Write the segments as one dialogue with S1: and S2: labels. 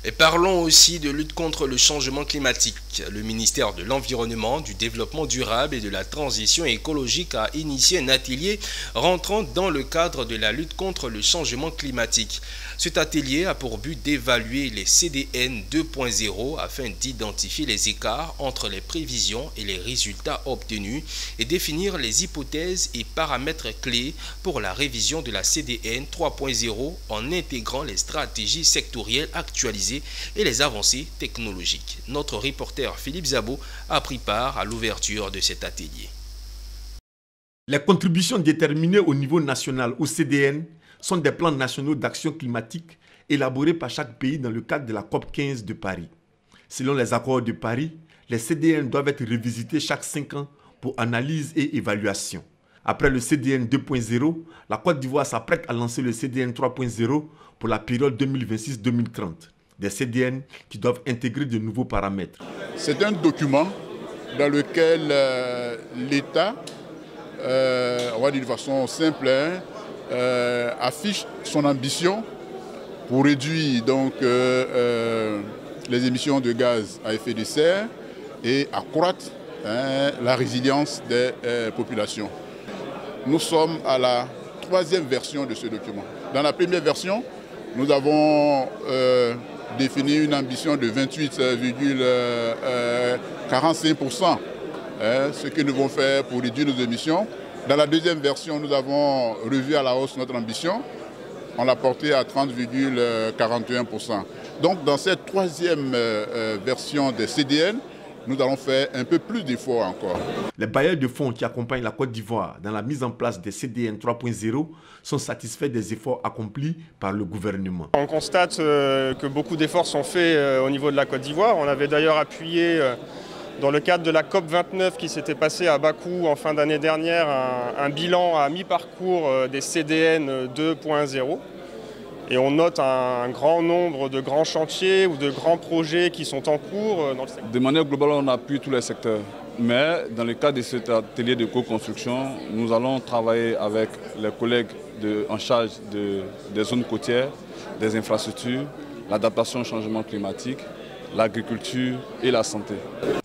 S1: Et parlons aussi de lutte contre le changement climatique. Le ministère de l'Environnement, du Développement durable et de la Transition écologique a initié un atelier rentrant dans le cadre de la lutte contre le changement climatique. Cet atelier a pour but d'évaluer les CDN 2.0 afin d'identifier les écarts entre les prévisions et les résultats obtenus et définir les hypothèses et paramètres clés pour la révision de la CDN 3.0 en intégrant les stratégies sectorielles actualisées et les avancées technologiques. Notre reporter Philippe Zabo a pris part à l'ouverture de cet atelier.
S2: Les contributions déterminées au niveau national au CDN sont des plans nationaux d'action climatique élaborés par chaque pays dans le cadre de la COP 15 de Paris. Selon les accords de Paris, les CDN doivent être revisités chaque 5 ans pour analyse et évaluation. Après le CDN 2.0, la Côte d'Ivoire s'apprête à lancer le CDN 3.0 pour la période 2026-2030. Des CDN qui doivent intégrer de nouveaux paramètres.
S3: C'est un document dans lequel l'État, on va dire de façon simple, affiche son ambition pour réduire donc, les émissions de gaz à effet de serre et accroître la résilience des populations. Nous sommes à la 3e version de ce document. Dans la première version, nous avons défini une ambition de 28,45%, ce que nous devons faire pour réduire nos émissions. Dans la deuxième version, nous avons revu à la hausse notre ambition. On l'a portée à 30,41%. Donc dans cette 3e version des CDN, nous allons faire un peu plus d'efforts encore.
S2: Les bailleurs de fonds qui accompagnent la Côte d'Ivoire dans la mise en place des CDN 3.0 sont satisfaits des efforts accomplis par le gouvernement.
S4: On constate que beaucoup d'efforts sont faits au niveau de la Côte d'Ivoire. On avait d'ailleurs appuyé dans le cadre de la COP 29 qui s'était passée à Bakou en fin d'année dernière un bilan à mi-parcours des CDN 2.0. Et on note un grand nombre de grands chantiers ou de grands projets qui sont en cours dans le secteur.
S5: De manière globale, on appuie tous les secteurs. Mais dans le cadre de cet atelier de co-construction, nous allons travailler avec les collègues en charge des zones côtières, des infrastructures, l'adaptation au changement climatique, l'agriculture et la santé.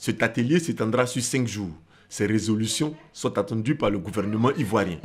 S2: Cet atelier s'étendra sur 5 jours. Ces résolutions sont attendues par le gouvernement ivoirien.